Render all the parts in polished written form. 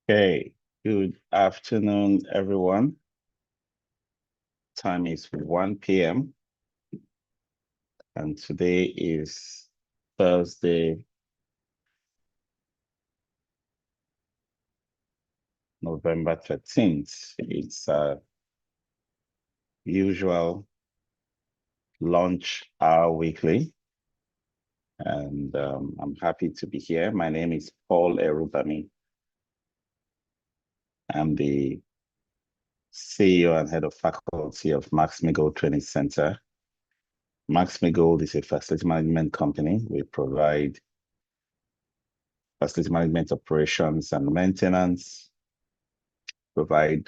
Okay, good afternoon, everyone. Time is 1 p.m. and today is Thursday, November 13th. It's usual lunch hour weekly, and I'm happy to be here. My name is Paul Erubami. I'm the CEO and head of faculty of Max-Migold Training Center. Max-Migold is a facility management company. We provide facility management operations and maintenance, provide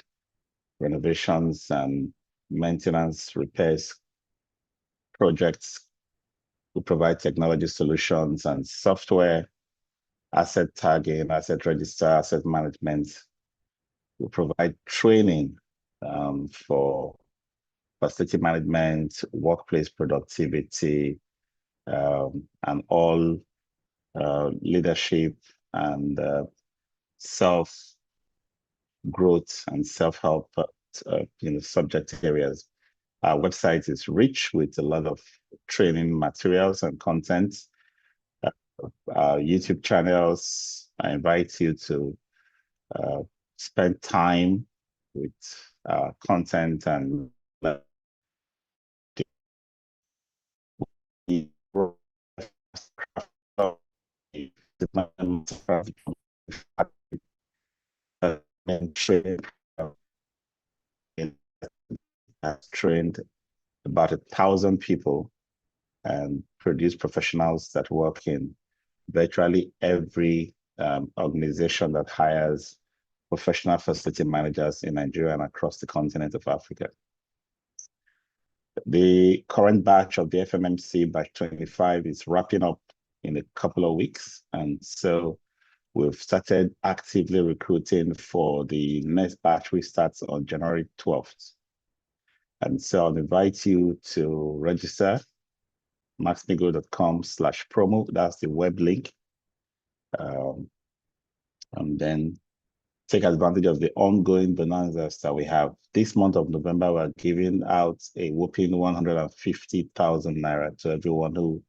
renovations and maintenance, repairs, projects. We provide technology solutions and software, asset tagging, asset register, asset management. We provide training for facility management, workplace productivity, and all leadership and self-growth and self-help subject areas. Our website is rich with a lot of training materials and content. Our YouTube channels, I invite you to spend time with content and has trained about 1,000 people and produced professionals that work in virtually every organization that hires professional facility managers in Nigeria and across the continent of Africa. The current batch of the FMMC batch 25 is wrapping up in a couple of weeks. And so we've started actively recruiting for the next batch, which starts on January 12th. And so I'll invite you to register, maxmigold.com/promo. That's the web link. And then take advantage of the ongoing bonanzas that we have. This month of November, we're giving out a whopping 150,000 naira to everyone who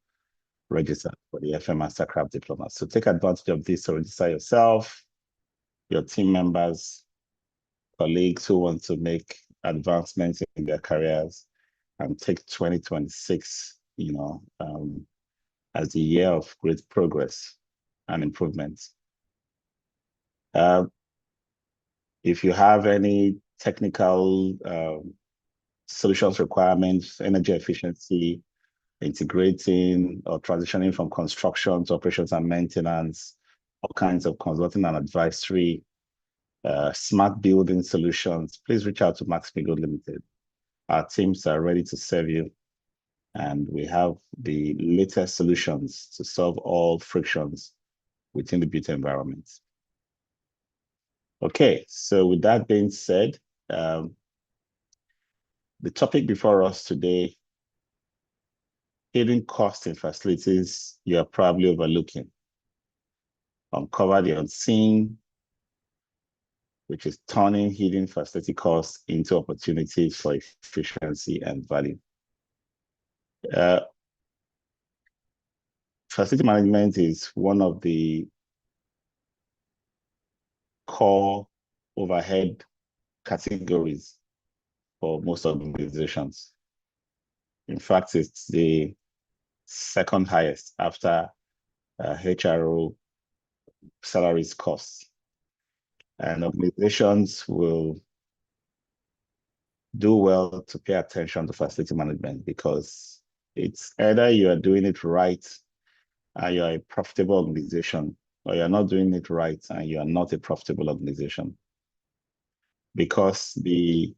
registered for the FM Mastercraft Diploma. So take advantage of this to register yourself, your team members, colleagues who want to make advancements in their careers, and take 2026, as the year of great progress and improvements. If you have any technical solutions requirements, energy efficiency, integrating or transitioning from construction to operations and maintenance, all kinds of consulting and advisory, smart building solutions, please reach out to Max-Migold Limited. Our teams are ready to serve you, and we have the latest solutions to solve all frictions within the built environment. Okay, so with that being said, the topic before us today, hidden costs in facilities you are probably overlooking. Uncover the unseen, which is turning hidden facility costs into opportunities for efficiency and value. Facility management is one of the core overhead categories for most organizations. In fact, it's the second highest after HRO salaries costs. And organizations will do well to pay attention to facility management, because it's either you are doing it right and you're a profitable organization, or you're not doing it right and you are not a profitable organization. Because the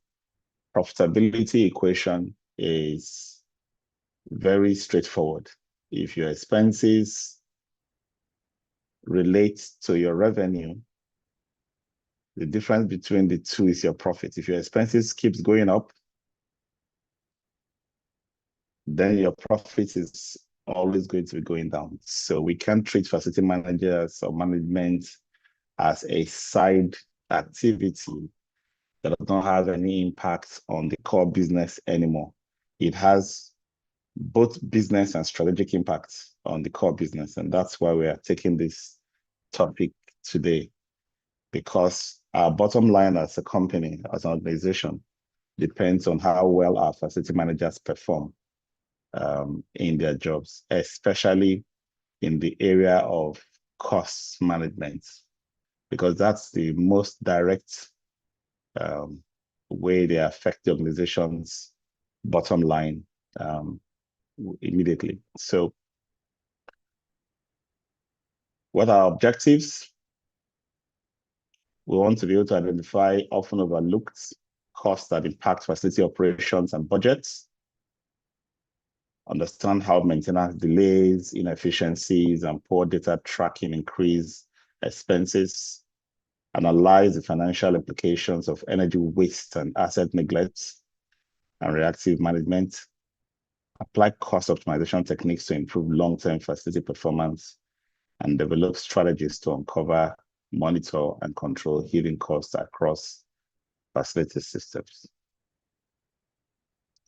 profitability equation is very straightforward. If your expenses relate to your revenue, the difference between the two is your profit. If your expenses keeps going up, then your profit is always going to be going down. So we can't treat facility managers or management as a side activity that does not have any impact on the core business anymore. It has both business and strategic impacts on the core business. And that's why we are taking this topic today, because our bottom line as a company, as an organization, depends on how well our facility managers perform in their jobs, especially in the area of cost management, because that's the most direct way they affect the organization's bottom line immediately. So what are our objectives? We want to be able to identify often overlooked costs that impact facility operations and budgets, understand how maintenance delays, inefficiencies, and poor data tracking increase expenses, analyze the financial implications of energy waste and asset neglect and reactive management, apply cost optimization techniques to improve long-term facility performance, and develop strategies to uncover, monitor, and control hidden costs across facility systems.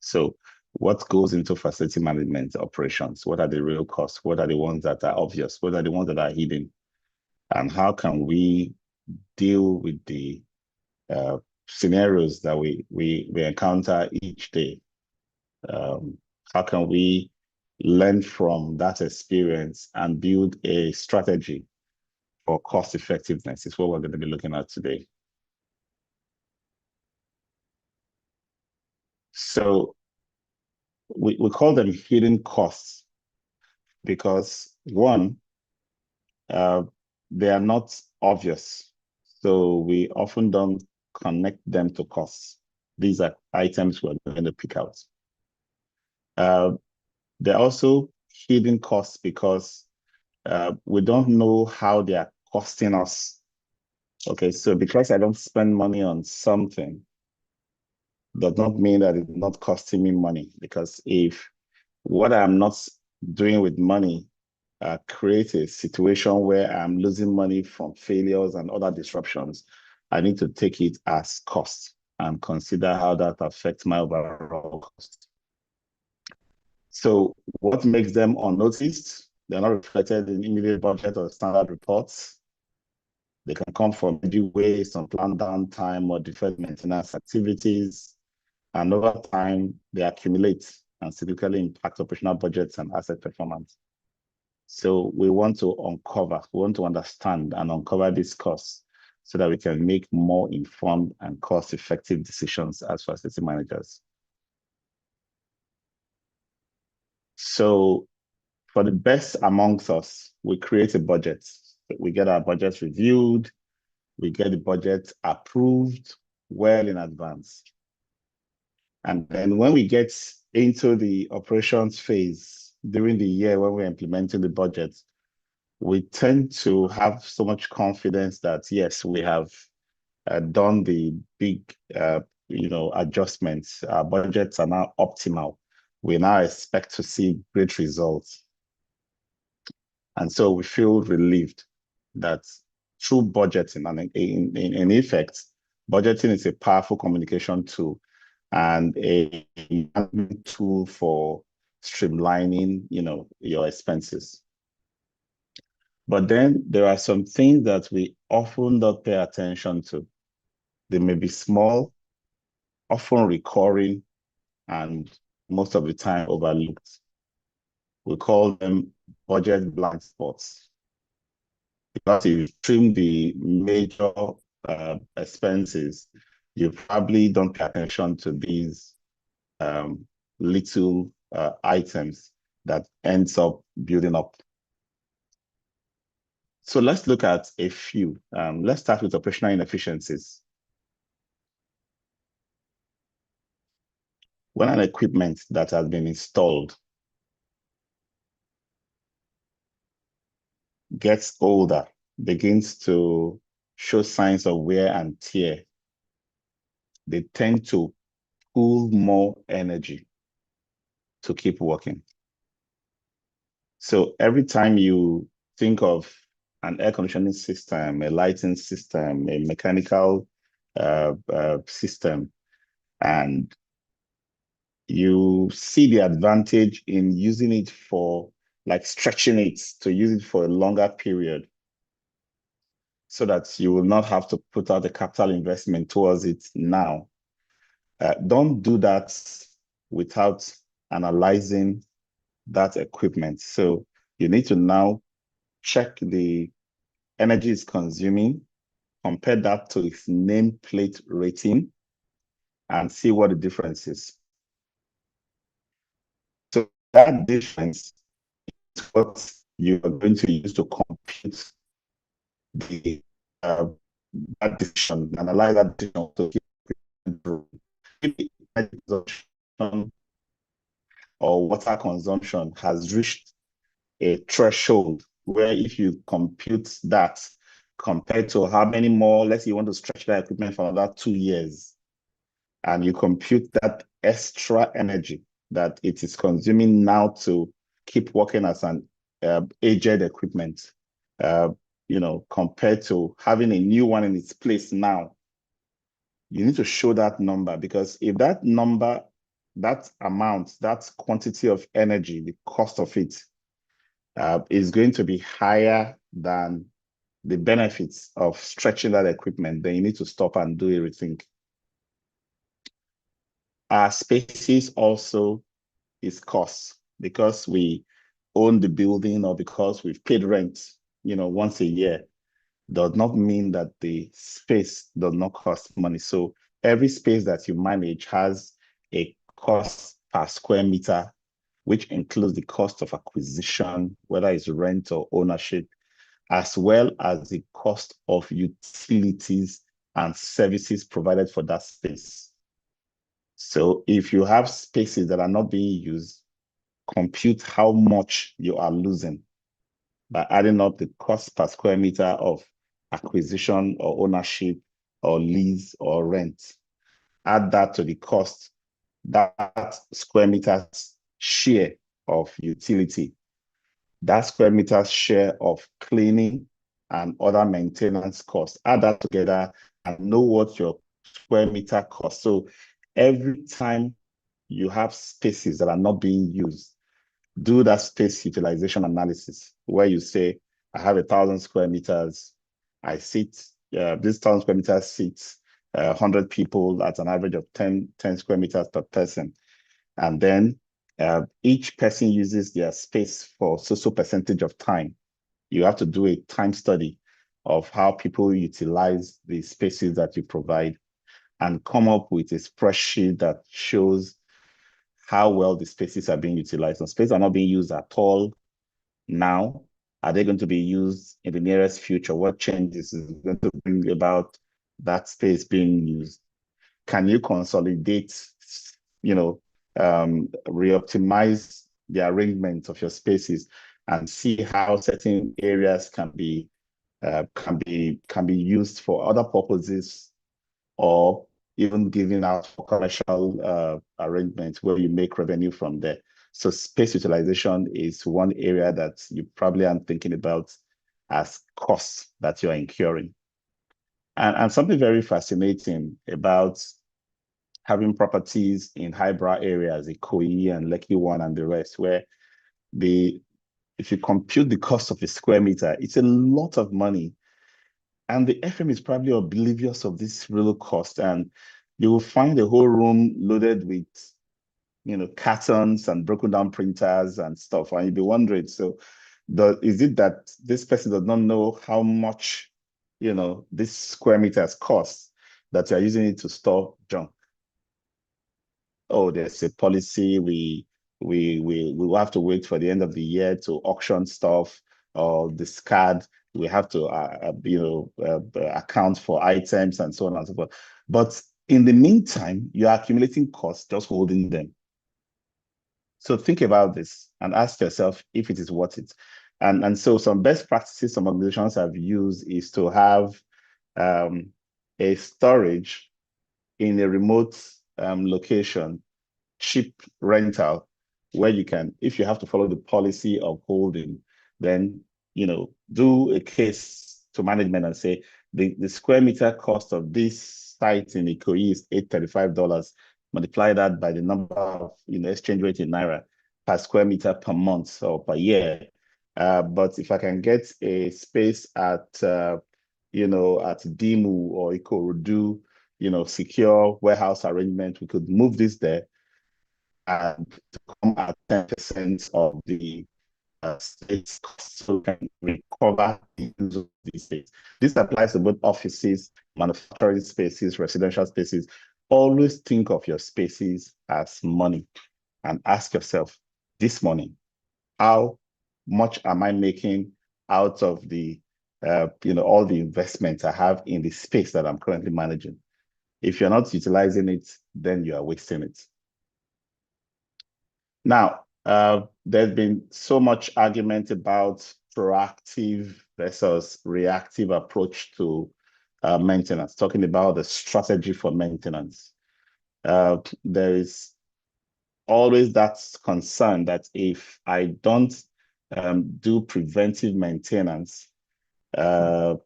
So what goes into facility management operations? What are the real costs? What are the ones that are obvious? What are the ones that are hidden? And how can we deal with the scenarios that we encounter each day? How can we learn from that experience and build a strategy for cost effectiveness? Is what we're going to be looking at today. So we call them hidden costs because, one, they are not obvious. So we often don't connect them to costs. These are items we're going to pick out. They're also hidden costs because we don't know how they are costing us. Okay, so because I don't spend money on something, does not mean that it's not costing me money. Because if what I'm not doing with money creates a situation where I'm losing money from failures and other disruptions, I need to take it as cost and consider how that affects my overall cost. So what makes them unnoticed? They're not reflected in immediate budget or standard reports. They can come from energy waste, unplanned downtime, or deferred maintenance activities. And over time, they accumulate and significantly impact operational budgets and asset performance. So we want to understand and uncover these costs so that we can make more informed and cost-effective decisions as facility managers. So for the best amongst us, we create a budget. We get our budget reviewed, we get the budget approved well in advance. And then when we get into the operations phase during the year when we're implementing the budget, we tend to have so much confidence that, yes, we have done the big adjustments. Our budgets are now optimal. We now expect to see great results. And so we feel relieved that through budgeting, and in effect, budgeting is a powerful communication tool and a tool for streamlining, your expenses. But then there are some things that we often don't pay attention to. They may be small, often recurring, and most of the time overlooked. We call them budget blind spots. Because if you trim the major expenses, you probably don't pay attention to these little items that ends up building up. So let's look at a few. Let's start with operational inefficiencies. When an equipment that has been installed gets older, begins to show signs of wear and tear, they tend to pull more energy to keep working. So every time you think of an air conditioning system, a lighting system, a mechanical system, and you see the advantage in using it for like stretching it to use it for a longer period so that you will not have to put out the capital investment towards it now. Don't do that without analyzing that equipment. So you need to now check the energy it's consuming, compare that to its nameplate rating, and see what the difference is. So that difference is what you are going to use to compute the that decision, analyze that decision to keep energy consumption or water consumption has reached a threshold where if you compute that compared to how many more, let's say you want to stretch that equipment for another 2 years, and you compute that extra energy that it is consuming now to keep working as an aged equipment, uh, compared to having a new one in its place now, you need to show that number, because if that number, that amount, that quantity of energy, the cost of it is going to be higher than the benefits of stretching that equipment, then you need to stop and do a rethink. Our spaces also is cost, because we own the building or because we've paid rent, once a year, does not mean that the space does not cost money. So every space that you manage has a cost per square meter, which includes the cost of acquisition, whether it's rent or ownership, as well as the cost of utilities and services provided for that space. So if you have spaces that are not being used, compute how much you are losing by adding up the cost per square meter of acquisition or ownership or lease or rent. Add that to the cost, that square meter's share of utility, that square meter's share of cleaning and other maintenance costs. Add that together and know what your square meter costs. So every time you have spaces that are not being used, do that space utilization analysis where you say, I have 1,000 square meters. I sit, this 1,000 square meters sits 100 people at an average of 10 square meters per person. And then each person uses their space for so percentage of time. You have to do a time study of how people utilize the spaces that you provide and come up with a spreadsheet that shows how well the spaces are being utilized. Some spaces are not being used at all now. Are they going to be used in the nearest future? What changes is going to bring about that space being used? Can you consolidate, re-optimize the arrangement of your spaces and see how certain areas can be used for other purposes, or even giving out for commercial arrangements where you make revenue from there. So space utilization is one area that you probably aren't thinking about as costs that you're incurring. And something very fascinating about having properties in highbrow areas, Ikoyi and Lekki One and the rest, where if you compute the cost of a square meter, it's a lot of money. And the FM is probably oblivious of this real cost. And you will find the whole room loaded with, cartons and broken down printers and stuff. And you'll be wondering, so is it that this person does not know how much, this square meters cost, that you're using it to store junk? Oh, there's a policy. We will have to wait for the end of the year to auction stuff or discard. We have to, account for items and so on and so forth. But in the meantime, you're accumulating costs just holding them. So think about this and ask yourself if it is worth it. And so some best practices some organizations have used is to have a storage in a remote location, cheap rental, where you can, if you have to follow the policy of holding, then do a case to management and say the square meter cost of this site in Ikoyi is $835. Multiply that by the number of exchange rate in naira per square meter per month or per year. But if I can get a space at at Dimu or Ikorodu, secure warehouse arrangement, we could move this there and to come at 10% of the states costs, so we can recover the use of these states. This applies to both offices, manufacturing spaces, residential spaces. Always think of your spaces as money and ask yourself, this money, how much am I making out of the all the investments I have in the space that I'm currently managing? If you're not utilizing it, then you are wasting it. Now, there's been so much argument about proactive versus reactive approach to maintenance, talking about the strategy for maintenance. There is always that concern that if I don't do preventive maintenance for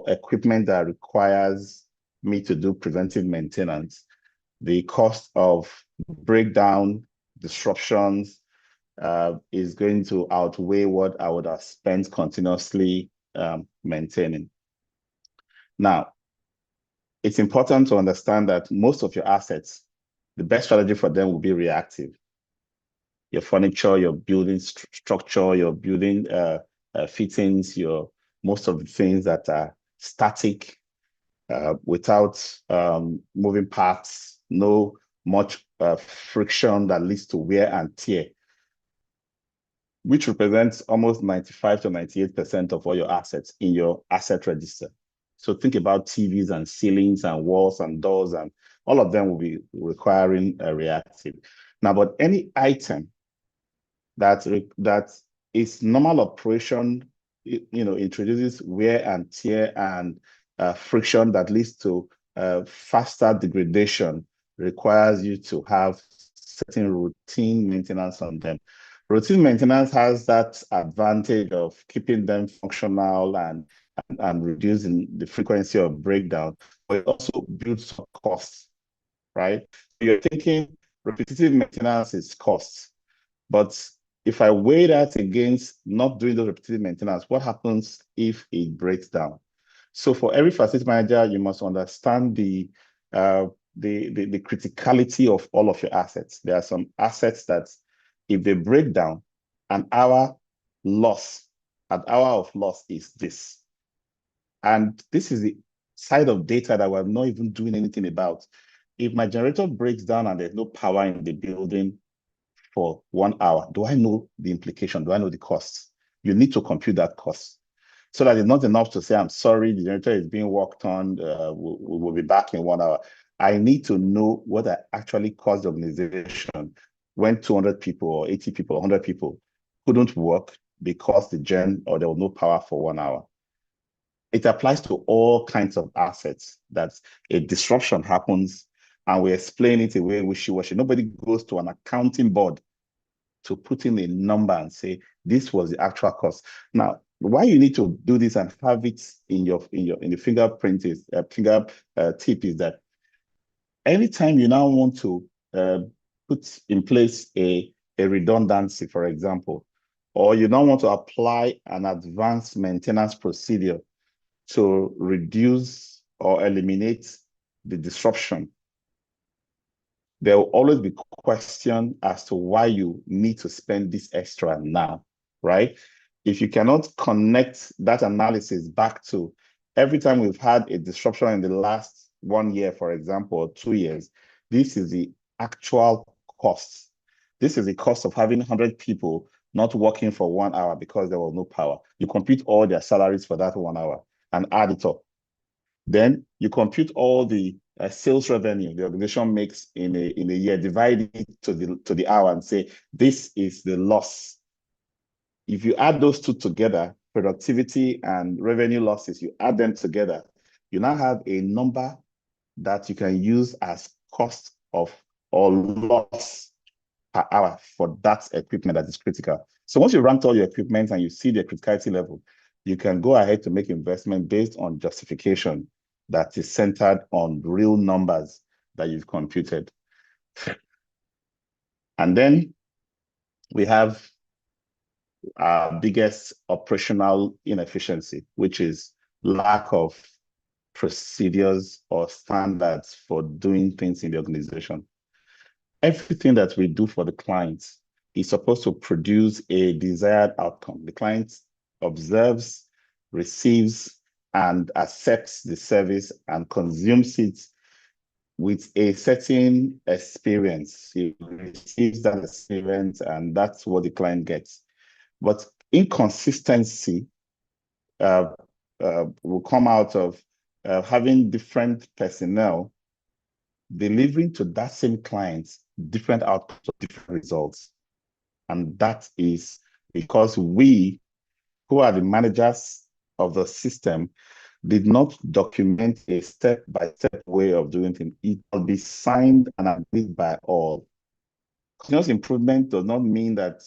equipment that requires me to do preventive maintenance, the cost of breakdown, disruptions is going to outweigh what I would have spent continuously maintaining. Now, it's important to understand that most of your assets, the best strategy for them will be reactive. Your furniture, your building structure, your building fittings, most of the things that are static, without moving parts, no much friction that leads to wear and tear, which represents almost 95 to 98% of all your assets in your asset register. So think about TVs and ceilings and walls and doors, and all of them will be requiring a reactive. Now, but any item that is normal operation, introduces wear and tear and friction that leads to faster degradation, requires you to have certain routine maintenance on them. Routine maintenance has that advantage of keeping them functional and reducing the frequency of breakdown, but it also builds up costs, right? You're thinking repetitive maintenance is costs, but if I weigh that against not doing those repetitive maintenance, what happens if it breaks down? So for every facility manager, you must understand the criticality of all of your assets. There are some assets that if they break down, an hour of loss is this. And this is the side of data that we're not even doing anything about. If my generator breaks down and there's no power in the building for 1 hour, do I know the implication? Do I know the costs? You need to compute that cost, so that it's not enough to say, I'm sorry, the generator is being worked on, we'll be back in 1 hour. I need to know what I actually cost the organization when 200 people or 80 people or 100 people couldn't work because there was no power for 1 hour. It applies to all kinds of assets that a disruption happens and we explain it away wishy-washy. Nobody goes to an accounting board to put in a number and say, this was the actual cost. Now, why you need to do this and have it in the fingerprint tip is that anytime you now want to put in place a redundancy, for example, or you now want to apply an advanced maintenance procedure to reduce or eliminate the disruption, there will always be question as to why you need to spend this extra now, right? If you cannot connect that analysis back to every time we've had a disruption in the last 1 year, for example, or 2 years, this is the actual cost. This is the cost of having 100 people not working for 1 hour because there was no power. You compute all their salaries for that 1 hour and add it up. Then you compute all the sales revenue the organization makes in a year, divide it to the hour and say, this is the loss. If you add those two together, productivity and revenue losses, you add them together, you now have a number that you can use as cost of or loss per hour for that equipment that is critical. So once you rank all your equipment and you see the criticality level, you can go ahead to make investment based on justification that is centered on real numbers that you've computed. And then we have our biggest operational inefficiency, which is lack of procedures or standards for doing things in the organization. Everything that we do for the clients is supposed to produce a desired outcome. The client observes, receives, and accepts the service and consumes it with a certain experience. He receives that experience, and that's what the client gets. But inconsistency will come out of having different personnel delivering to that same client different outcomes or different results. And that is because we, who are the managers of the system, did not document a step-by-step way of doing things. It will be signed and agreed by all. Continuous improvement does not mean that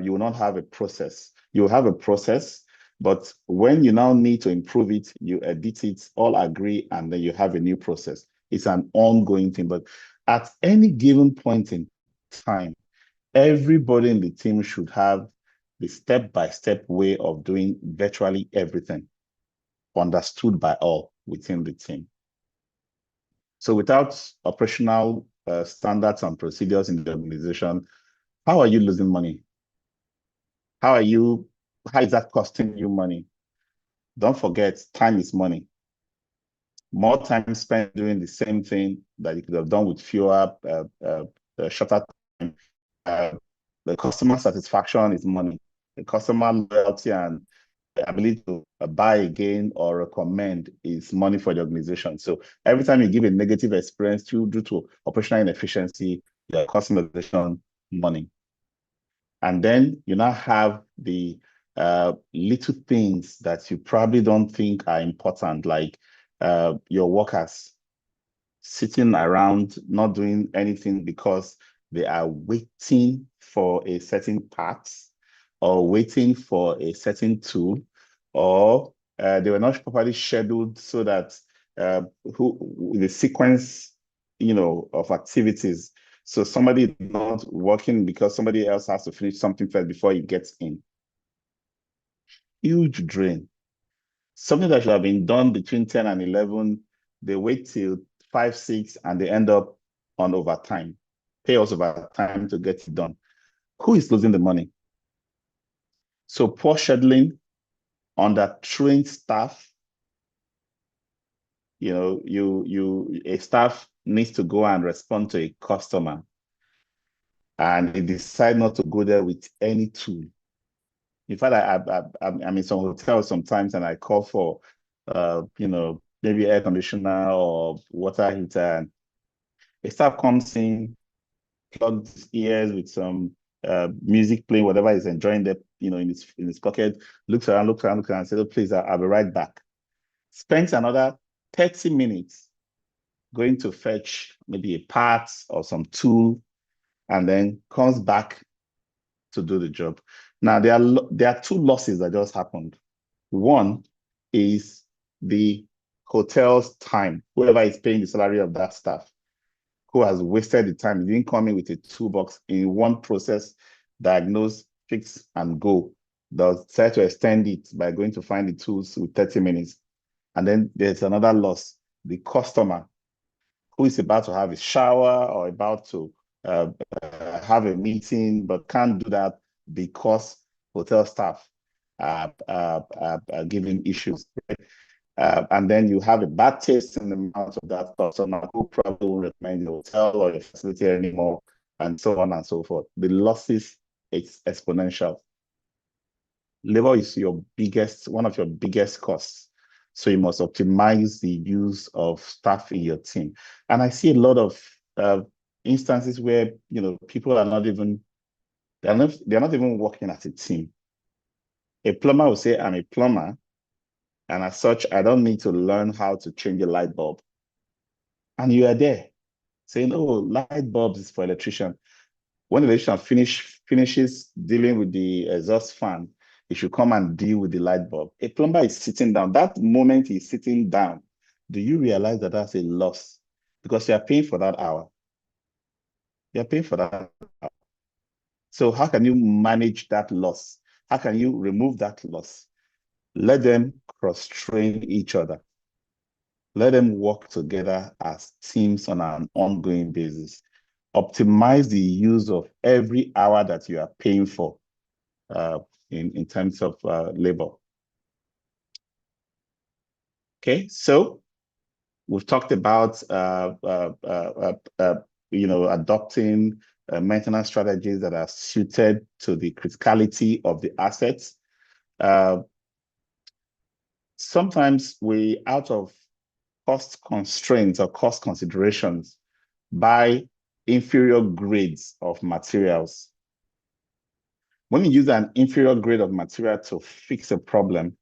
you will not have a process. You will have a process, but when you now need to improve it, you edit it, all agree, and then you have a new process. It's an ongoing thing. But at any given point in time, everybody in the team should have the step-by-step way of doing virtually everything, understood by all within the team. So without operational standards and procedures in the organization, how are you losing money? How is that costing you money? Don't forget, time is money. More time spent doing the same thing that you could have done with fewer, shorter time. The customer satisfaction is money. The customer loyalty and the ability to buy again or recommend is money for the organization. So every time you give a negative experience due to operational inefficiency, you're costing the organization money. And then you now have the little things that you probably don't think are important, like your workers sitting around not doing anything because they are waiting for a certain part or waiting for a certain tool, or they were not properly scheduled so that the sequence, of activities. So somebody is not working because somebody else has to finish something first before he gets in. Huge drain. Something that should have been done between 10 and 11, they wait till 5, 6, and they end up on overtime. Pay us overtime to get it done. Who is losing the money? So poor scheduling, under-trained staff. A staff needs to go and respond to a customer, and they decide not to go there with any tool. In fact, I'm in some hotels sometimes, and I call for, maybe air conditioner or water heater, and a staff comes in, plugs his ears with some music playing, whatever he's enjoying that, in his pocket, looks around, and says, "Oh, please, I'll be right back." Spends another 30 minutes going to fetch maybe a part or some tool, and then comes back to do the job. Now, there are two losses that just happened. One is the hotel's time, whoever is paying the salary of that staff, who has wasted the time. He didn't come in with a toolbox in one process, diagnose, fix, and go. They'll try to extend it by going to find the tools with 30 minutes. And then there's another loss, the customer, who is about to have a shower or about to have a meeting, but can't do that because hotel staff are giving issues. And then you have a bad taste in the mouth of that customer who probably won't recommend the hotel or your facility anymore, and so on and so forth. The losses is exponential. Labor is one of your biggest costs. So you must optimize the use of staff in your team. And I see a lot of instances where people are not even they're not even working as a team. A plumber will say, "I'm a plumber, and as such, I don't need to learn how to change a light bulb." And you are there saying, "Oh, light bulbs is for electrician." When the electrician finishes dealing with the exhaust fan, he should come and deal with the light bulb. A plumber is sitting down. That moment he's sitting down, do you realize that that's a loss? Because you are paying for that hour. You're paying for that hour. So how can you manage that loss? How can you remove that loss? Let them cross-train each other. Let them work together as teams on an ongoing basis. Optimize the use of every hour that you are paying for uh, in terms of labor. Okay, so we've talked about adopting maintenance strategies that are suited to the criticality of the assets. Sometimes we, out of cost constraints or cost considerations, buy inferior grades of materials. When you use an inferior grade of material to fix a problem,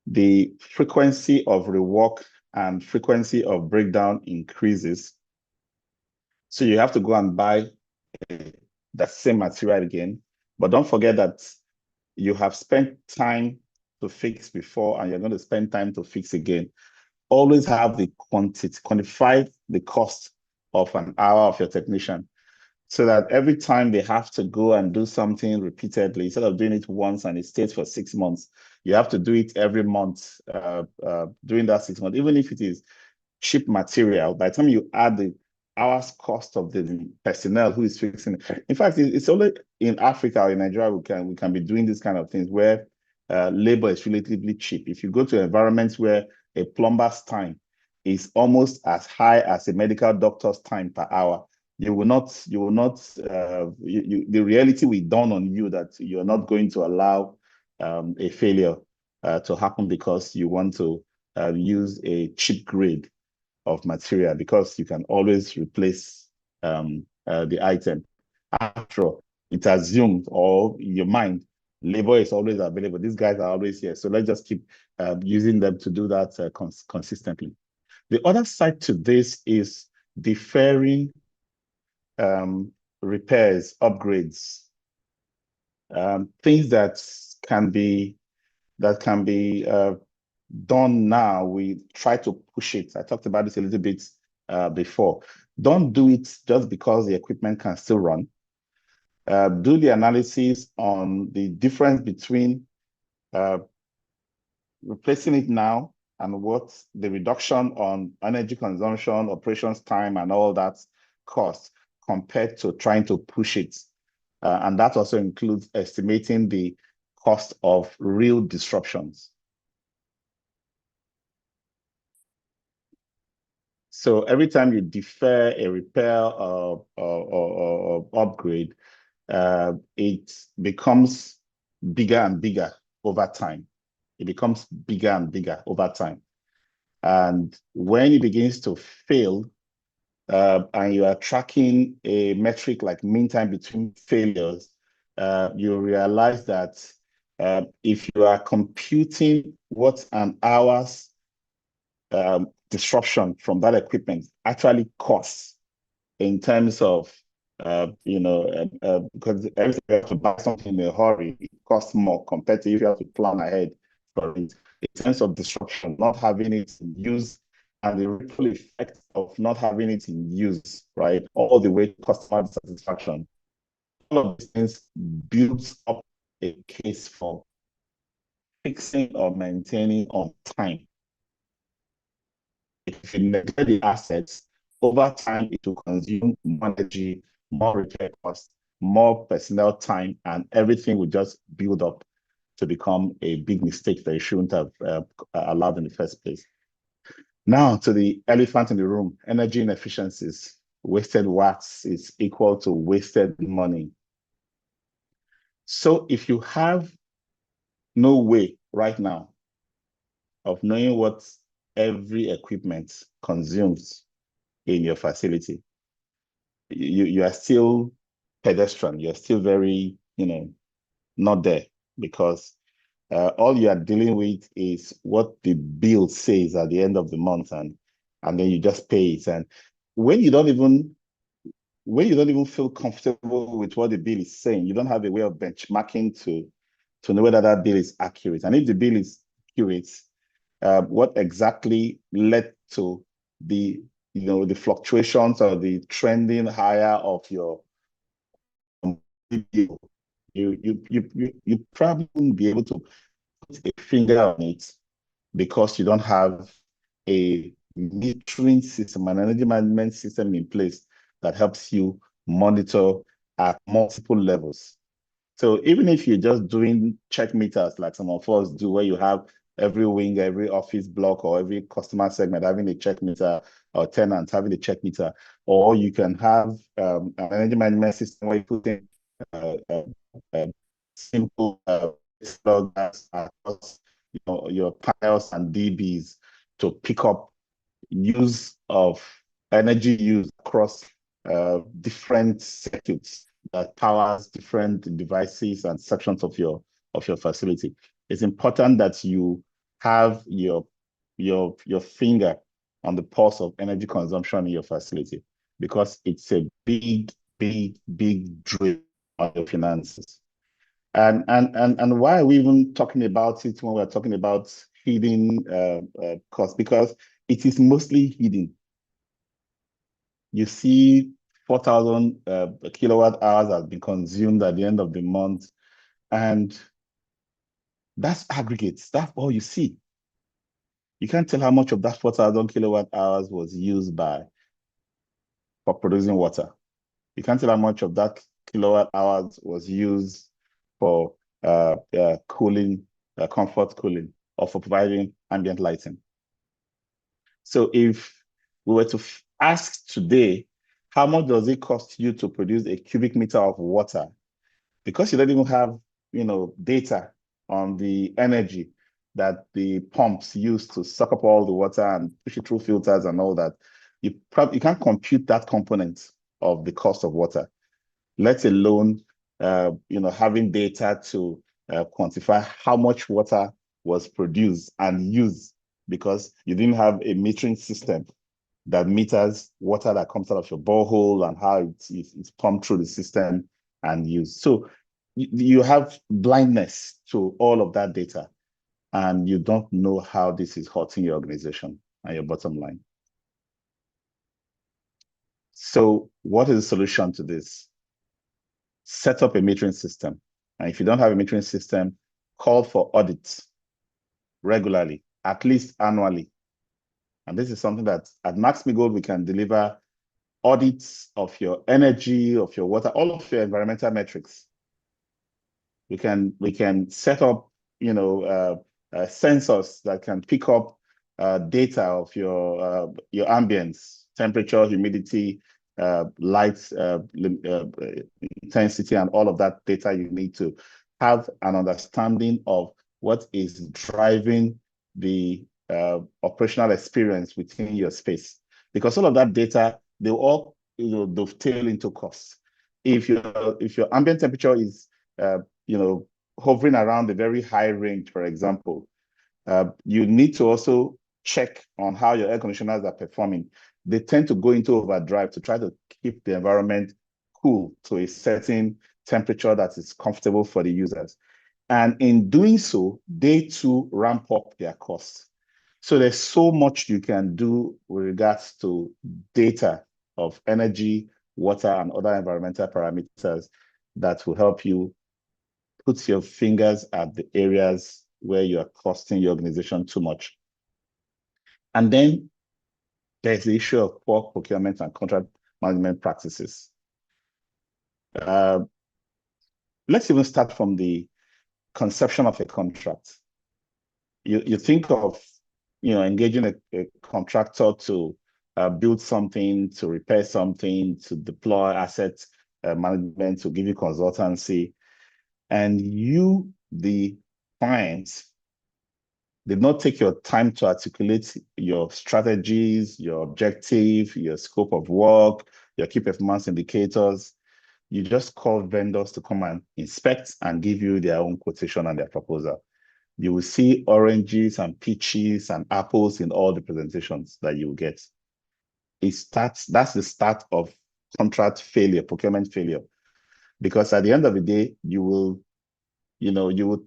the frequency of rework and frequency of breakdown increases. So you have to go and buy that same material again. But don't forget that you have spent time to fix before and you're going to spend time to fix again. Always have the quantity, quantify the cost of an hour of your technician, so that every time they have to go and do something repeatedly, instead of doing it once and it stays for 6 months, you have to do it every month during that 6 months, even if it is cheap material. By the time you add the hours cost of the personnel who is fixing it. In fact, it's only in Africa or in Nigeria we can be doing these kind of things where labor is relatively cheap. If you go to environments where a plumber's time is almost as high as a medical doctor's time per hour, the reality will dawn on you that you're not going to allow a failure to happen because you want to use a cheap grade of material, because you can always replace the item. After all, it's assumed, or in your mind, labor is always available. These guys are always here. So let's just keep using them to do that consistently. The other side to this is deferring repairs, upgrades, things that can be done now. We try to push it. I talked about this a little bit before. Don't do it just because the equipment can still run. Do the analysis on the difference between replacing it now and what the reduction on energy consumption, operations time, and all that cost compared to trying to push it. And that also includes estimating the cost of real disruptions. So every time you defer a repair or upgrade, it becomes bigger and bigger over time. It becomes bigger and bigger over time. And when it begins to fail, and you are tracking a metric like mean time between failures, you realize that if you are computing what an hour's disruption from that equipment actually costs in terms of, because every time you have to buy something in a hurry, it costs more compared to if you have to plan ahead for it. In terms of disruption, not having it in use, and the ripple effect of not having it in use, right? All the way to customer satisfaction. All of these things builds up a case for fixing or maintaining on time. If you neglect the assets, over time, it will consume more energy, more repair costs, more personnel time, and everything will just build up to become a big mistake that you shouldn't have allowed in the first place. Now to the elephant in the room, energy inefficiencies. Wasted watts is equal to wasted money. So if you have no way right now of knowing what every equipment consumes in your facility, you are still pedestrian. You're still very, not there, because all you are dealing with is what the bill says at the end of the month, and then you just pay it. And when you don't even when you don't even feel comfortable with what the bill is saying, you don't have a way of benchmarking to know whether that bill is accurate. And if the bill is accurate, what exactly led to the the fluctuations or the trending higher of your bill, you probably won't be able to put a finger on it because you don't have a metering system, an energy management system in place that helps you monitor at multiple levels. So even if you're just doing check meters like some of us do, where you have every wing, every office block, or every customer segment having a check meter, or tenant having a check meter, or you can have an energy management system where you put in simple plugs across your panels and DBs to pick up use of energy use across different circuits that powers different devices and sections of your facility. It's important that you have your finger on the pulse of energy consumption in your facility, because it's a big drain on your finances. And why are we even talking about it when we're talking about hidden costs? Because it is mostly hidden. You see 4,000 kilowatt hours has been consumed at the end of the month, and that's aggregates. That's all you see. You can't tell how much of that 4,000 kilowatt hours was used for producing water. You can't tell how much of that kilowatt hours was used for cooling, comfort cooling, or for providing ambient lighting. So if we were to ask today, how much does it cost you to produce a cubic meter of water? Because you don't even have, data on the energy that the pumps use to suck up all the water and push it through filters and all that, you can't compute that component of the cost of water, let alone having data to quantify how much water was produced and used, because you didn't have a metering system that meters water that comes out of your borehole and how it's pumped through the system and used. So you have blindness to all of that data, and you don't know how this is hurting your organization and your bottom line. So what is the solution to this? Set up a metering system. And if you don't have a metering system, call for audits regularly, at least annually. And this is something that at Max-Migold we can deliver audits of your energy, of your water, all of your environmental metrics. We can set up, sensors that can pick up data of your ambience, temperature, humidity, light intensity, and all of that data you need to have an understanding of what is driving the operational experience within your space. Because all of that data, they all dovetail into costs. If your ambient temperature is hovering around a very high range, for example, you need to also check on how your air conditioners are performing. They tend to go into overdrive to try to keep the environment cool to a certain temperature that is comfortable for the users. And in doing so, they too ramp up their costs. So there's so much you can do with regards to data of energy, water, and other environmental parameters that will help you put your fingers at the areas where you are costing your organization too much. And then there's the issue of poor procurement and contract management practices. Let's even start from the conception of a contract. You think of engaging a contractor to build something, to repair something, to deploy assets management, to give you consultancy, and you, the client, did not take your time to articulate your strategies, your objective, your scope of work, your key performance indicators. You just call vendors to come and inspect and give you their own quotation and their proposal. You will see oranges and peaches and apples in all the presentations that you will get. That's the start of contract failure, procurement failure. Because at the end of the day, you will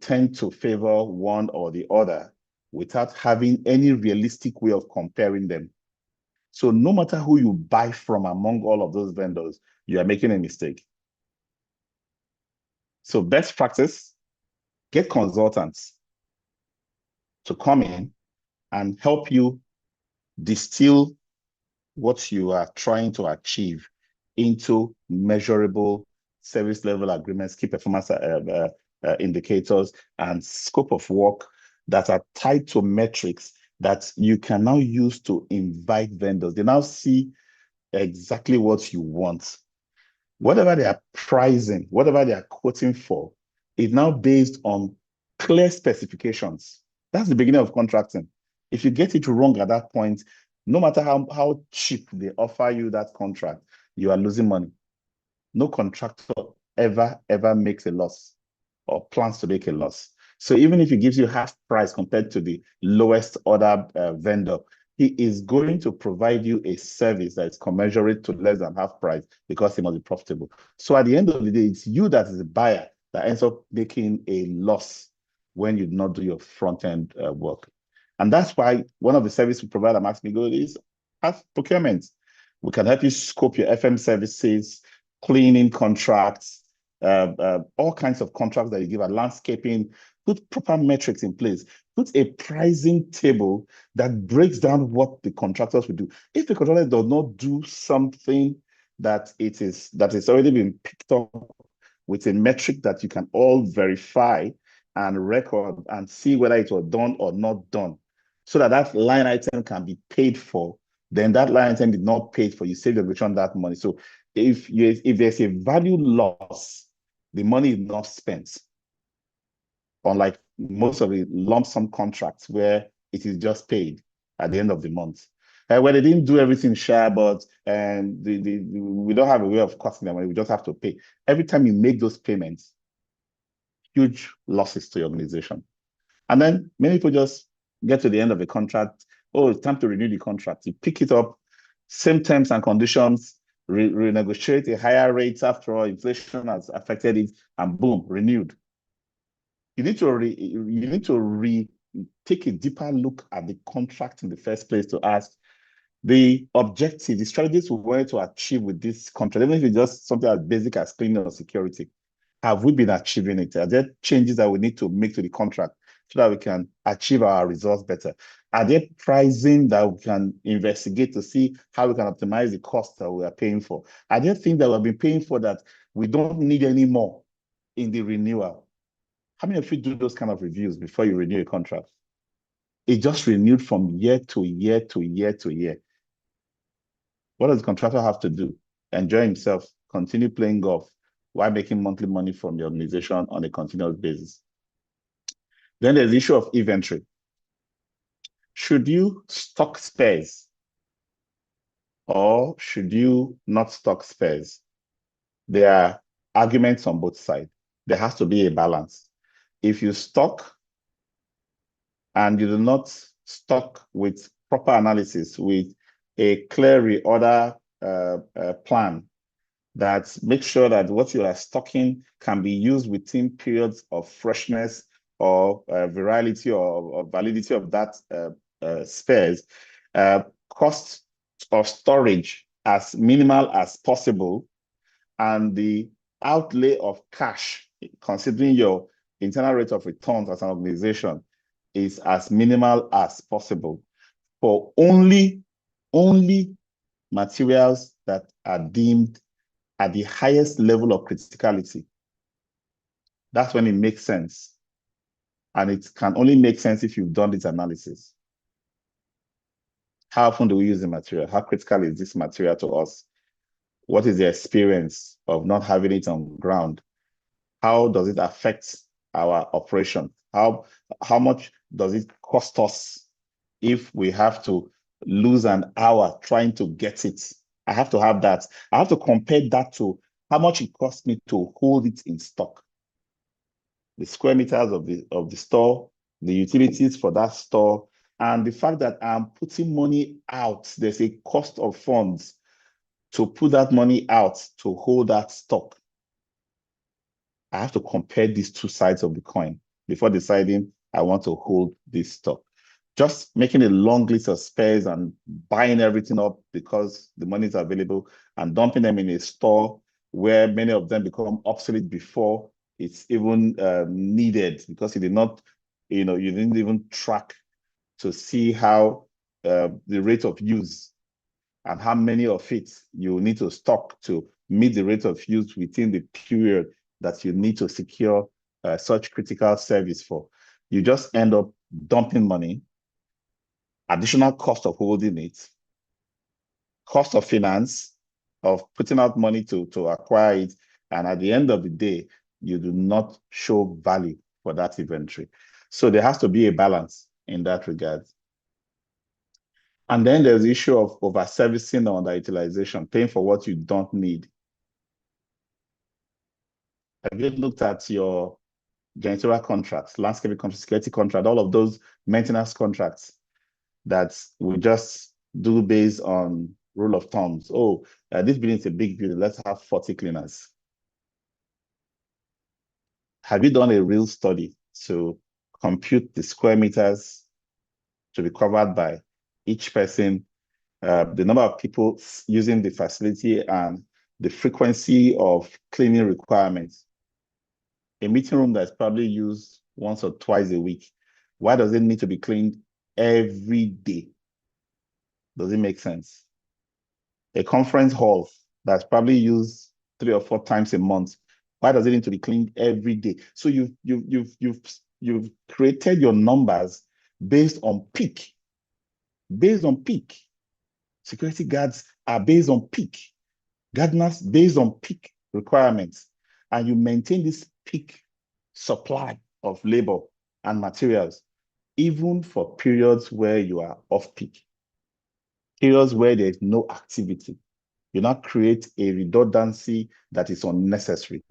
tend to favor one or the other without having any realistic way of comparing them. So no matter who you buy from among all of those vendors, you are making a mistake. So best practice, get consultants to come in and help you distill what you are trying to achieve into measurable service level agreements, key performance indicators, and scope of work that are tied to metrics that you can now use to invite vendors. They now see exactly what you want. Whatever they are pricing, whatever they are quoting for, is now based on clear specifications. That's the beginning of contracting. If you get it wrong at that point, no matter how cheap they offer you that contract, you are losing money. No contractor ever makes a loss or plans to make a loss. So even if he gives you half price compared to the lowest other vendor, he is going to provide you a service that is commensurate to less than half price because he must be profitable. So at the end of the day, it's you that is the buyer that ends up making a loss when you do not do your front-end work. And that's why one of the services we provide at Max-Migold is procurement. We can help you scope your FM services, cleaning contracts, all kinds of contracts that you give at landscaping, put proper metrics in place, put a pricing table that breaks down what the contractors will do. If the contractor does not do something that is already been picked up with a metric that you can all verify and record and see whether it was done or not done, so that that line item can be paid for, then that line item is not paid for. You save the return that money. So if there's a value loss, the money is not spent. Unlike most of the lump sum contracts where it is just paid at the end of the month. Where they didn't do everything share, but we don't have a way of costing them money. We just have to pay. Every time you make those payments, huge losses to your organization. And then many people just get to the end of the contract. Oh, it's time to renew the contract. You pick it up, same terms and conditions, renegotiate a higher rate after all, inflation has affected it, and boom, renewed. You need to take a deeper look at the contract in the first place to ask the objective, the strategies we wanted to achieve with this contract, even if it's just something as basic as cleaning or security. Have we been achieving it? Are there changes that we need to make to the contract so that we can achieve our results better? Are there pricing that we can investigate to see how we can optimize the cost that we are paying for? Are there things that we've been paying for that we don't need anymore in the renewal? How many of you do those kind of reviews before you renew a contract? It just renewed from year to year to year to year. What does the contractor have to do? Enjoy himself, continue playing golf while making monthly money from the organization on a continuous basis. Then there's the issue of inventory. Should you stock spares or should you not stock spares? There are arguments on both sides. There has to be a balance. If you stock and you do not stock with proper analysis, with a clear reorder plan that makes sure that what you are stocking can be used within periods of freshness or virality or validity of that spares, cost of storage as minimal as possible, and the outlay of cash, considering your internal rate of returns as an organization, is as minimal as possible for only materials that are deemed at the highest level of criticality. That's when it makes sense. And it can only make sense if you've done this analysis. How often do we use the material? How critical is this material to us? What is the experience of not having it on ground? How does it affect our operation? How much does it cost us if we have to lose an hour trying to get it? I have to have that. I have to compare that to how much it costs me to hold it in stock. The square meters of the store, the utilities for that store, and the fact that I'm putting money out. There's a cost of funds to put that money out to hold that stock, I have to compare these two sides of the coin before deciding I want to hold this stock. Just making a long list of spares and buying everything up because the money is available and dumping them in a store where many of them become obsolete before it's even needed because you did not, you didn't even track to see how the rate of use and how many of it you need to stock to meet the rate of use within the period that you need to secure such critical service for. You just end up dumping money, additional cost of holding it, cost of finance, of putting out money to acquire it. And at the end of the day, you do not show value for that inventory. So there has to be a balance in that regard. And then there's the issue of over-servicing or underutilization, paying for what you don't need. Have you looked at your janitorial contracts, landscaping contracts, security contract, all of those maintenance contracts that we just do based on rule of thumbs? Oh, this building is a big building, let's have 40 cleaners. Have you done a real study to compute the square meters to be covered by each person, the number of people using the facility, and the frequency of cleaning requirements? A meeting room that's probably used once or twice a week, why does it need to be cleaned every day? Does it make sense? A conference hall that's probably used 3 or 4 times a month, why does it need to be cleaned every day? So you've created your numbers based on peak. Based on peak. Security guards are based on peak. Gardeners based on peak requirements. And you maintain this peak supply of labor and materials, even for periods where you are off peak, periods where there's no activity. You not create a redundancy that is unnecessary.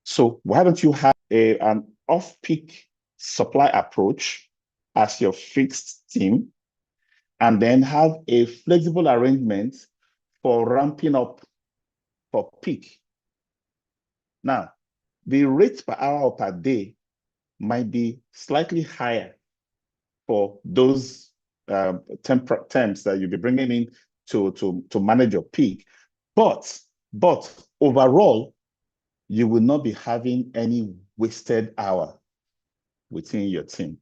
So why don't you have an off-peak supply approach as your fixed team, and then have a flexible arrangement for ramping up for peak? Now, the rate per hour or per day might be slightly higher for those temps that you'll be bringing in to manage your peak. But overall, you will not be having any wasted hour within your team.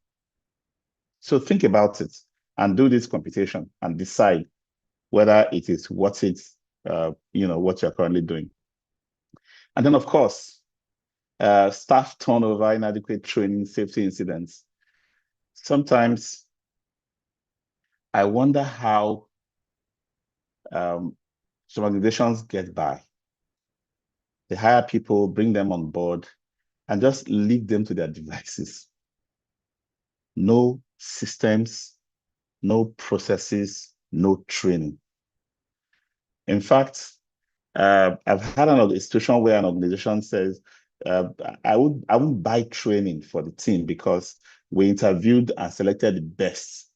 So think about it and do this computation and decide whether it is worth it, what you're currently doing. And then, of course, staff turnover, inadequate training, safety incidents. Sometimes I wonder how some organizations get by. They hire people, bring them on board, and just leave them to their devices. No systems, no processes, no training. In fact, I've had a situation where an organization says, I wouldn't buy training for the team because we interviewed and selected the best.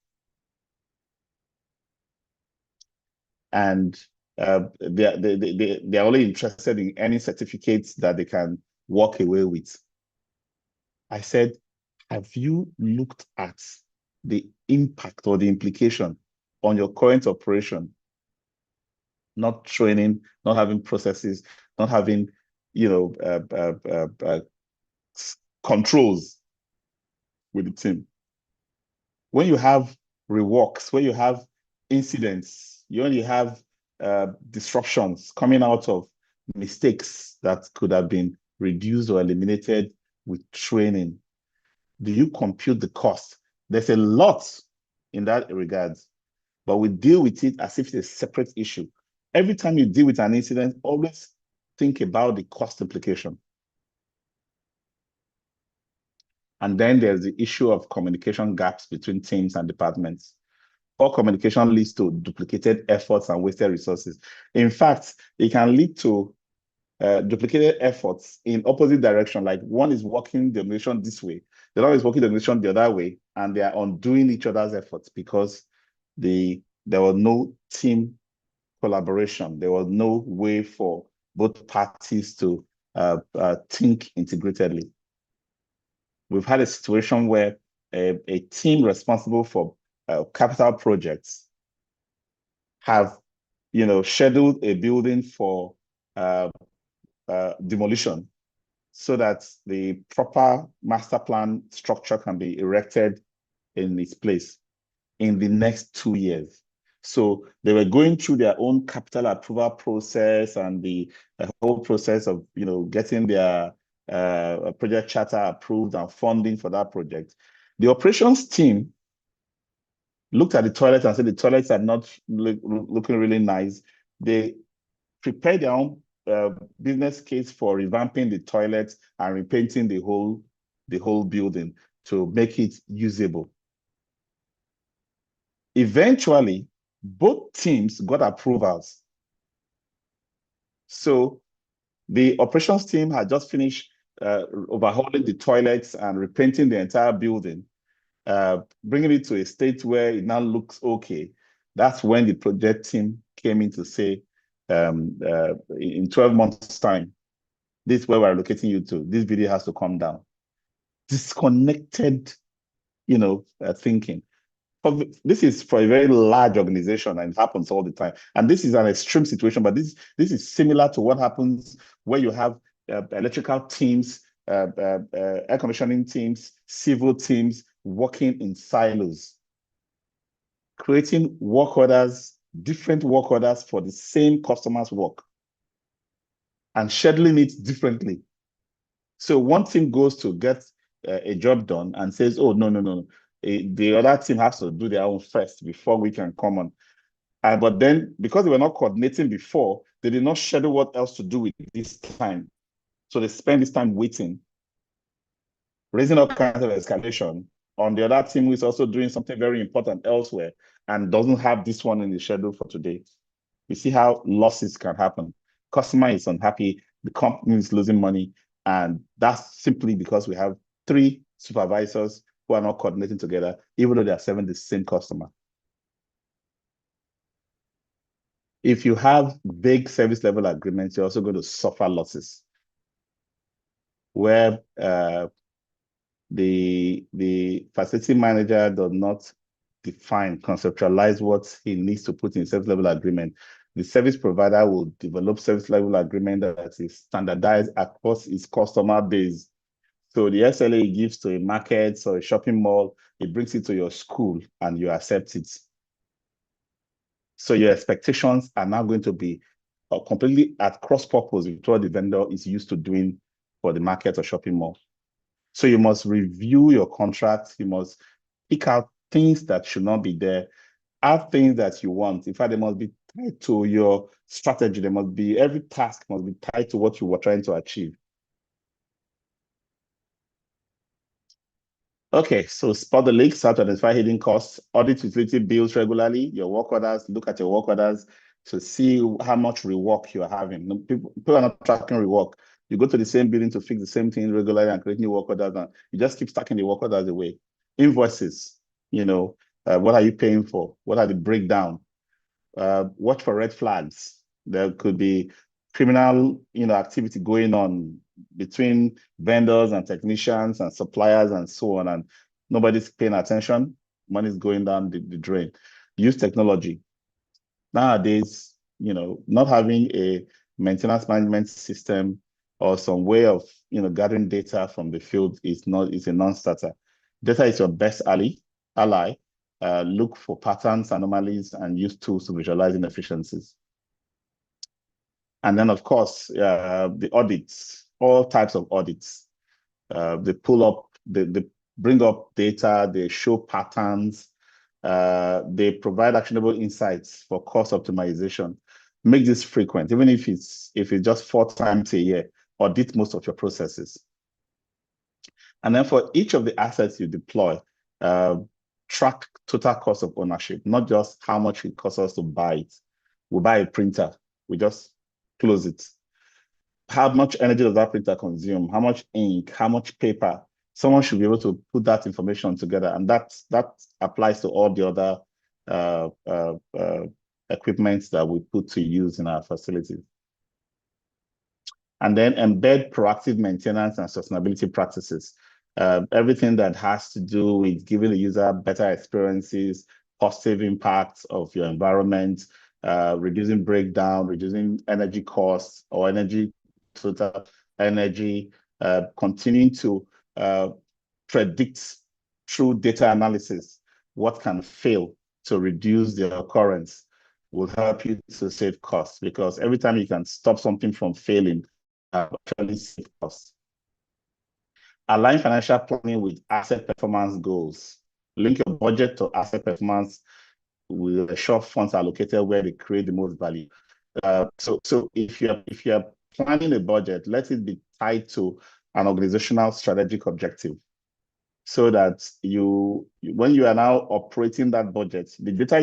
And they're only interested in any certificates that they can walk away with. I said, have you looked at the impact or the implication on your current operation? Not training, not having processes, not having, controls with the team. When you have reworks, when you have incidents, you only have disruptions coming out of mistakes that could have been reduced or eliminated with training. Do you compute the cost? There's a lot in that regard, but we deal with it as if it's a separate issue. Every time you deal with an incident, always think about the cost implication. And then there's the issue of communication gaps between teams and departments. Poor communication leads to duplicated efforts and wasted resources. In fact, it can lead to duplicated efforts in opposite direction. Like one is working the organization this way, the other is working the organization the other way, and they are undoing each other's efforts because there was no team collaboration. There was no way for both parties to think integratedly. We've had a situation where a team responsible for capital projects have, scheduled a building for demolition so that the proper master plan structure can be erected in its place in the next 2 years. So they were going through their own capital approval process and the whole process of, getting their project charter approved and funding for that project. The operations team looked at the toilets and said the toilets are not looking really nice. They prepared their own business case for revamping the toilets and repainting the whole building to make it usable. Eventually, both teams got approvals. So the operations team had just finished overhauling the toilets and repainting the entire building, bringing it to a state where it now looks okay. That's when the project team came in to say, in 12 months' time, this is where we're allocating you to. This video has to come down. Disconnected, thinking. This is for a very large organization and it happens all the time. And this is an extreme situation, but this is similar to what happens where you have electrical teams, air conditioning teams, civil teams working in silos, creating work orders, different work orders for the same customer's work and scheduling it differently. So one team goes to get a job done and says, oh, no. The other team has to do their own first before we can come on. But then, because they were not coordinating before, they did not schedule what else to do with this time. So they spend this time waiting, raising all kinds of escalation on the other team who is also doing something very important elsewhere and doesn't have this one in the schedule for today. You see how losses can happen. Customer is unhappy, the company is losing money, and that's simply because we have 3 supervisors who are not coordinating together, even though they are serving the same customer. If you have vague service level agreements, you're also going to suffer losses where the facility manager does not define, conceptualize what he needs to put in service level agreement. The service provider will develop service level agreement that is standardized across its customer base. So the SLA it gives to a market or a shopping mall, it brings it to your school and you accept it. So your expectations are now going to be completely at cross purpose with what the vendor is used to doing for the market or shopping mall. So you must review your contracts. You must pick out things that should not be there, add things that you want. In fact, they must be tied to your strategy. Every task must be tied to what you were trying to achieve. Okay, so spot the leaks, how to identify hidden costs, audit utility bills regularly, your work orders, look at your work orders to see how much rework you are having. People are not tracking rework. You go to the same building to fix the same thing regularly and create new work orders, and you just keep stacking the work orders away. Invoices, what are you paying for? What are the breakdown? Watch for red flags. There could be criminal, activity going on between vendors and technicians and suppliers and so on, and nobody's paying attention. Money's going down the drain. Use technology. Nowadays, not having a maintenance management system or some way of, gathering data from the field is a non-starter. Data is your best ally. Look for patterns, anomalies, and use tools to visualize inefficiencies. And then, of course, the audits, all types of audits. They pull up, they bring up data, they show patterns, they provide actionable insights for cost optimization. Make this frequent, even if it's just 4 times a year, audit most of your processes. And then for each of the assets you deploy, track total cost of ownership, not just how much it costs us to buy it. We buy a printer, we just close it. How much energy does that printer consume? How much ink? How much paper? Someone should be able to put that information together, and that applies to all the other equipment that we put to use in our facilities. And then embed proactive maintenance and sustainability practices. Everything that has to do with giving the user better experiences, positive impacts of your environment, reducing breakdown, reducing energy costs or energy total energy, continuing to predict through data analysis what can fail to reduce the occurrence will help you to save costs, because every time you can stop something from failing, actually save costs. Align financial planning with asset performance goals. Link your budget to asset performance with ensure funds allocated where they create the most value. So if you're planning a budget, let it be tied to an organizational strategic objective, so that when you are now operating that budget, the data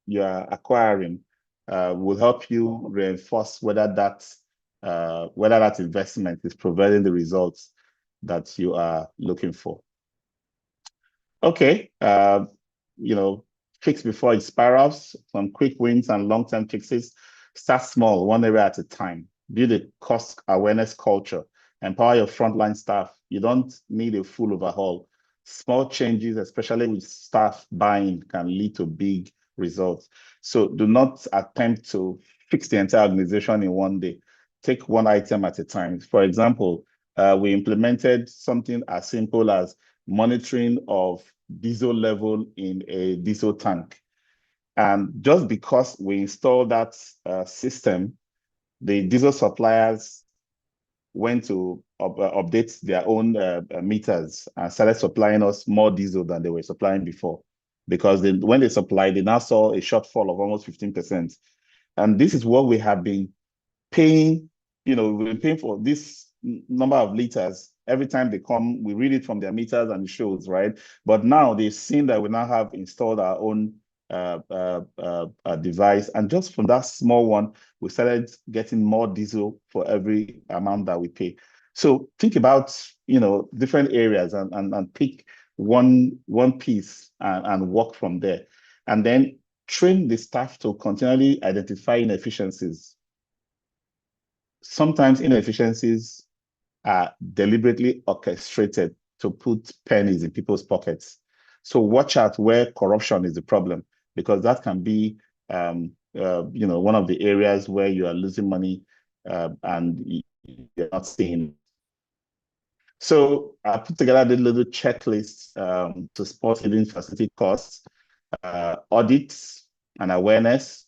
you are acquiring will help you reinforce whether that investment is providing the results that you are looking for. Okay, fix before it spirals. Some quick wins and long-term fixes. Start small, one area at a time. Build a cost awareness culture. Empower your frontline staff. You don't need a full overhaul. Small changes, especially with staff buying, can lead to big results. So do not attempt to fix the entire organization in one day. Take one item at a time. For example, we implemented something as simple as monitoring of diesel level in a diesel tank. And just because we installed that system, the diesel suppliers went to update their own meters and started supplying us more diesel than they were supplying before. Because when they supplied, they now saw a shortfall of almost 15%. And this is what we have been paying, we've been paying for this number of liters. Every time they come, we read it from their meters and it shows, right? But now they've seen that we now have installed our own device. And just from that small one, we started getting more diesel for every amount that we pay. So think about, different areas and pick one piece and work from there. And then train the staff to continually identify inefficiencies. Sometimes inefficiencies are deliberately orchestrated to put pennies in people's pockets. So watch out where corruption is the problem, because that can be, one of the areas where you are losing money and you're not seeing. So I put together the little checklist to spot hidden facility costs, audits and awareness.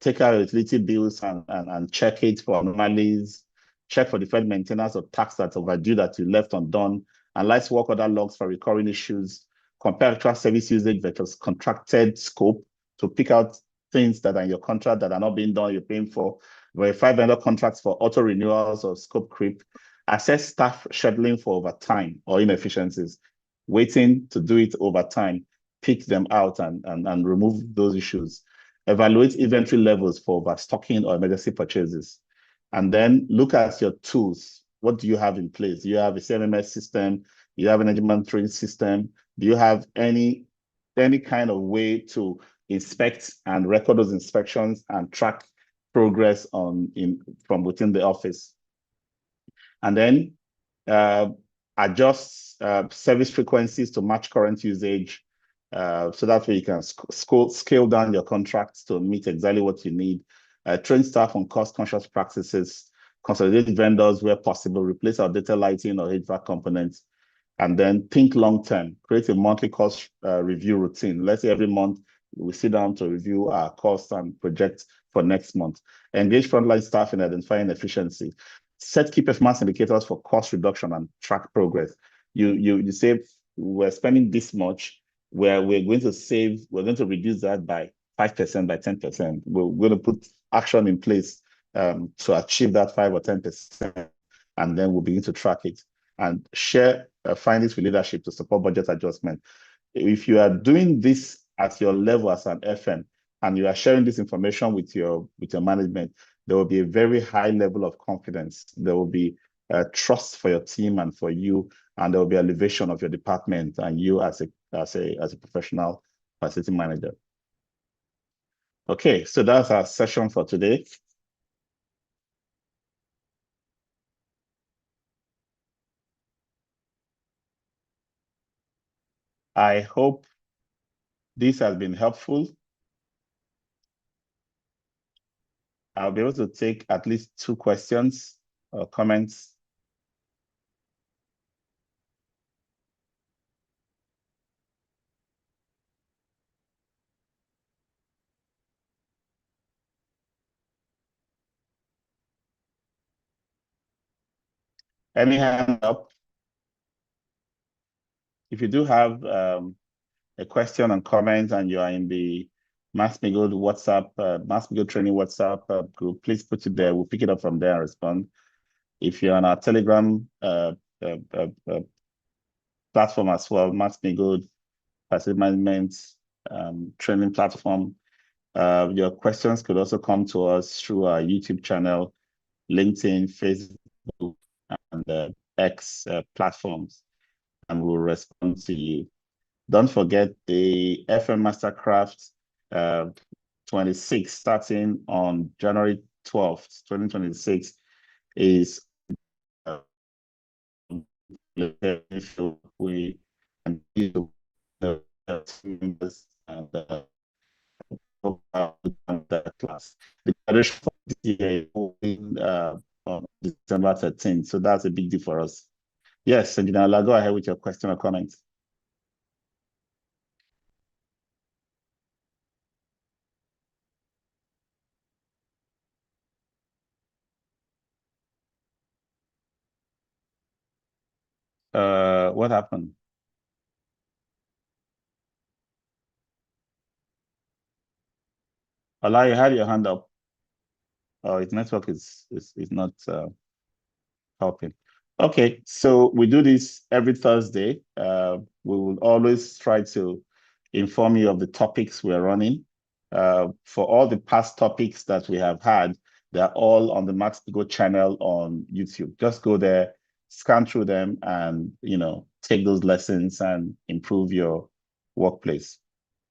Take out utility bills and check it for anomalies. Check for deferred maintenance or tax that's overdue that you left undone. Analyze work order logs for recurring issues. Compare actual service usage versus contracted scope to pick out things that are in your contract that are not being done, you're paying for. Verify vendor contracts for auto renewals or scope creep. Assess staff scheduling for overtime or inefficiencies. Waiting to do it over time. Pick them out and remove those issues. Evaluate inventory levels for overstocking or emergency purchases. And then look at your tools. What do you have in place? Do you have a CMMS system? Do you have an energy monitoring system? Do you have any kind of way to inspect and record those inspections and track progress from within the office? And then adjust service frequencies to match current usage. So that way you can scale down your contracts to meet exactly what you need. Train staff on cost-conscious practices, consolidate vendors where possible, replace outdated lighting or HVAC components, and then think long-term. Create a monthly cost review routine. Let's say every month we sit down to review our costs and project for next month. Engage frontline staff in identifying efficiency. Set key performance indicators for cost reduction and track progress. You say we're spending this much, where we're going to reduce that by 5%, by 10%. We're going to put action in place to achieve that 5 or 10%, and then we'll begin to track it and share findings with leadership to support budget adjustment. If you are doing this at your level as an FM and you are sharing this information with your management, there will be a very high level of confidence. There will be trust for your team and for you, and there will be elevation of your department and you as a professional facility manager. Okay, so that's our session for today. I hope this has been helpful. I'll be able to take at least 2 questions or comments. Any hand up? If you do have a question and comment and you are in the Max-Migold WhatsApp, Max-Migold training WhatsApp group, please put it there. We'll pick it up from there and respond. If you're on our Telegram platform as well, Max-Migold Facility Management training platform, your questions could also come to us through our YouTube channel, LinkedIn, Facebook, and X platforms, and we'll respond to you. Don't forget the FM Mastercraft 26 starting on January 12th, 2026 is we and you the members and the class. The graduation for this year is on December 13th, so that's a big deal for us. Yes, Engineer Ola, go ahead with your question or comment. What happened? Ola, you had your hand up. Oh, his network is not helping. Okay, so we do this every Thursday. We will always try to inform you of the topics we're running. For all the past topics that we have had, they're all on the Max-Migold channel on YouTube. Just go there, scan through them, and take those lessons and improve your workplace.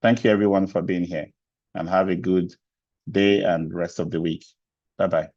Thank you, everyone, for being here, and have a good day and rest of the week. Bye-bye.